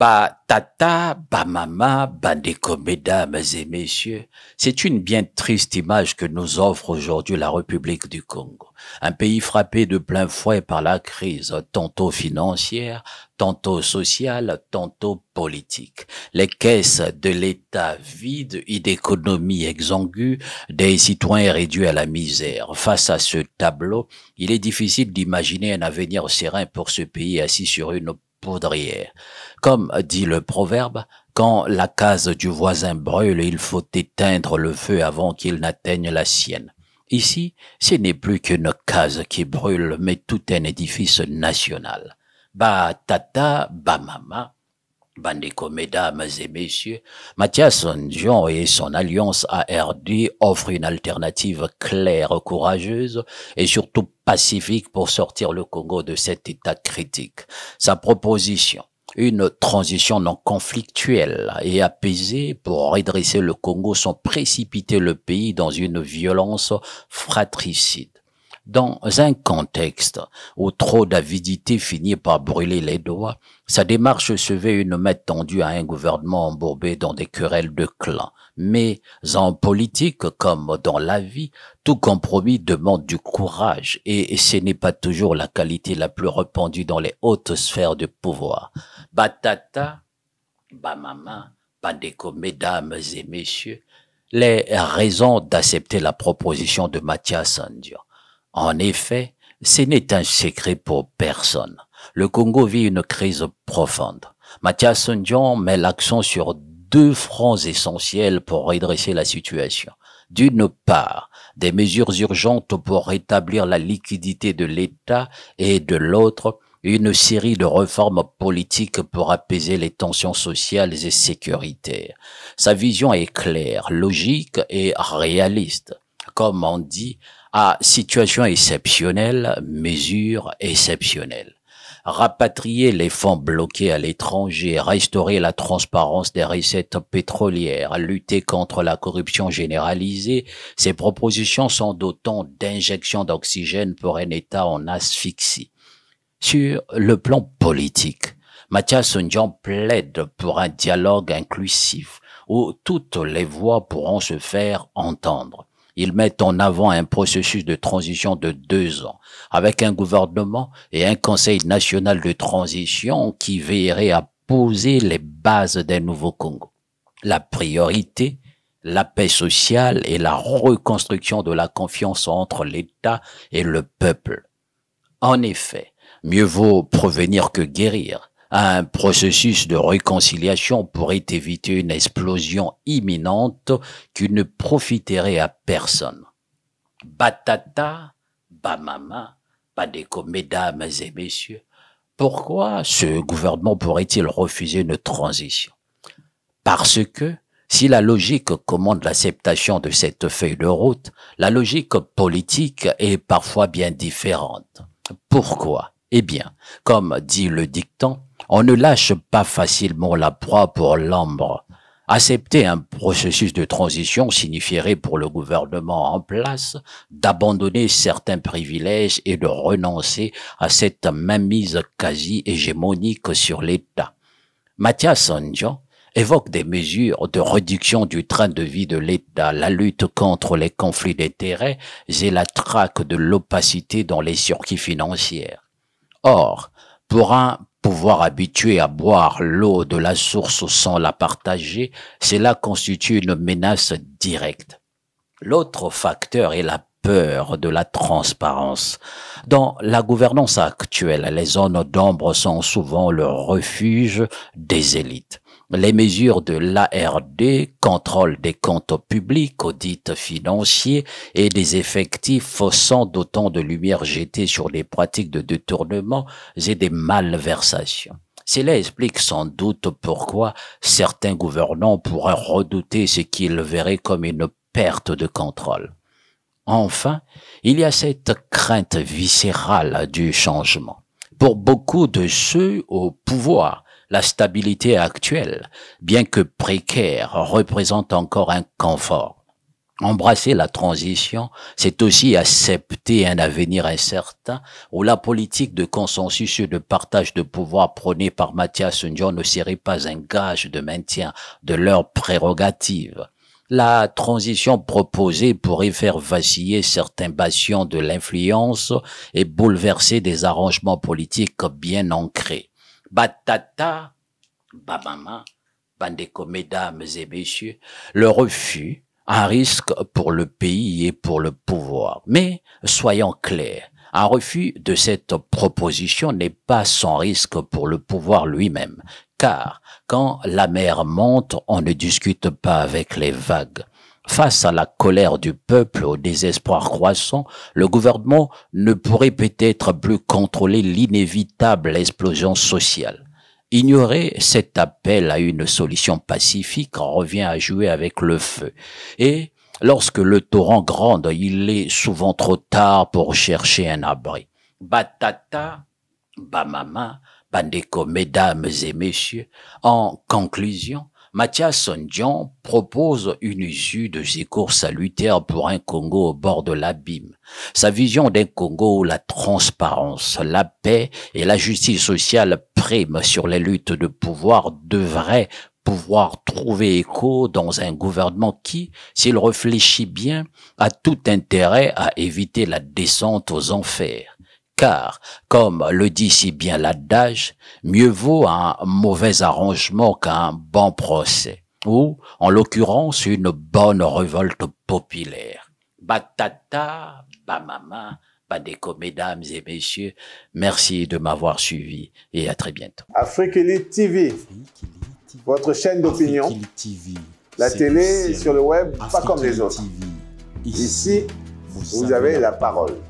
Tata, mama, bandeko, mesdames et messieurs, c'est une bien triste image que nous offre aujourd'hui la République du Congo. Un pays frappé de plein fouet par la crise, tantôt financière, tantôt sociale, tantôt politique. Les caisses de l'État vides, une économie exsangue, des citoyens réduits à la misère. Face à ce tableau, il est difficile d'imaginer un avenir serein pour ce pays assis sur une poudrière. Comme dit le proverbe, quand la case du voisin brûle, il faut éteindre le feu avant qu'il n'atteigne la sienne. Ici, ce n'est plus qu'une case qui brûle, mais tout un édifice national. Tata, mama, bandeko, mesdames et messieurs, Mathias Ndion et son alliance ARD offrent une alternative claire, courageuse et surtout pacifique pour sortir le Congo de cet état critique. Sa proposition, une transition non conflictuelle et apaisée pour redresser le Congo sans précipiter le pays dans une violence fratricide. Dans un contexte où trop d'avidité finit par brûler les doigts, sa démarche se veut une main tendue à un gouvernement embourbé dans des querelles de clans. Mais en politique, comme dans la vie, tout compromis demande du courage et ce n'est pas toujours la qualité la plus répandue dans les hautes sphères de pouvoir. Tata, mama, bandeko, mesdames et messieurs, les raisons d'accepter la proposition de Mathias Ndion. En effet, ce n'est un secret pour personne. Le Congo vit une crise profonde. Mathias Ndion met l'accent sur deux fronts essentiels pour redresser la situation. D'une part, des mesures urgentes pour rétablir la liquidité de l'État et de l'autre, une série de réformes politiques pour apaiser les tensions sociales et sécuritaires. Sa vision est claire, logique et réaliste. Comme on dit, à situation exceptionnelle, mesure exceptionnelle. Rapatrier les fonds bloqués à l'étranger, restaurer la transparence des recettes pétrolières, lutter contre la corruption généralisée, ces propositions sont d'autant d'injections d'oxygène pour un État en asphyxie. Sur le plan politique, Mathias Ndion plaide pour un dialogue inclusif où toutes les voix pourront se faire entendre. Ils mettent en avant un processus de transition de 2 ans, avec un gouvernement et un conseil national de transition qui veillerait à poser les bases d'un nouveau Congo. La priorité, la paix sociale et la reconstruction de la confiance entre l'État et le peuple. En effet, mieux vaut prévenir que guérir. Un processus de réconciliation pourrait éviter une explosion imminente qui ne profiterait à personne. Tata, mama, bandeko, mesdames et messieurs, pourquoi ce gouvernement pourrait-il refuser une transition? Parce que, si la logique commande l'acceptation de cette feuille de route, la logique politique est parfois bien différente. Pourquoi? Eh bien, comme dit le dicton, on ne lâche pas facilement la proie pour l'ombre. Accepter un processus de transition signifierait pour le gouvernement en place d'abandonner certains privilèges et de renoncer à cette mainmise quasi-hégémonique sur l'État. Mathias Ndion évoque des mesures de réduction du train de vie de l'État, la lutte contre les conflits d'intérêts et la traque de l'opacité dans les circuits financiers. Or, pour un pouvoir habitué à boire l'eau de la source sans la partager, cela constitue une menace directe. L'autre facteur est la peur de la transparence. Dans la gouvernance actuelle, les zones d'ombre sont souvent le refuge des élites. Les mesures de l'ARD, contrôle des comptes publics, audit financier et des effectifs sans d'autant de lumière jetée sur les pratiques de détournement et des malversations. Cela explique sans doute pourquoi certains gouvernants pourraient redouter ce qu'ils verraient comme une perte de contrôle. Enfin, il y a cette crainte viscérale du changement. Pour beaucoup de ceux au pouvoir, la stabilité actuelle, bien que précaire, représente encore un confort. Embrasser la transition, c'est aussi accepter un avenir incertain où la politique de consensus et de partage de pouvoir prônée par Mathias Ndion ne serait pas un gage de maintien de leurs prérogatives. La transition proposée pourrait faire vaciller certains bastions de l'influence et bouleverser des arrangements politiques bien ancrés. Batata, Bamama, Bandeko, mesdames et messieurs, le refus, un risque pour le pays et pour le pouvoir. Mais soyons clairs, un refus de cette proposition n'est pas sans risque pour le pouvoir lui-même, car quand la mer monte, on ne discute pas avec les vagues. Face à la colère du peuple, au désespoir croissant, le gouvernement ne pourrait peut-être plus contrôler l'inévitable explosion sociale. Ignorer cet appel à une solution pacifique revient à jouer avec le feu. Et lorsque le torrent gronde, il est souvent trop tard pour chercher un abri. Batata, Bamama, Bandeko, mesdames et messieurs, en conclusion, Mathias Ndion propose une issue de secours salutaire pour un Congo au bord de l'abîme. Sa vision d'un Congo où la transparence, la paix et la justice sociale priment sur les luttes de pouvoir devrait pouvoir trouver écho dans un gouvernement qui, s'il réfléchit bien, a tout intérêt à éviter la descente aux enfers. Car, comme le dit si bien l'adage, mieux vaut un mauvais arrangement qu'un bon procès, ou, en l'occurrence, une bonne révolte populaire. Batata, Bamama, Bandeko, mesdames et messieurs, merci de m'avoir suivi et à très bientôt. Afrique Elite TV, votre chaîne d'opinion, la télé sur le web, pas comme les autres. Ici, vous avez la parole.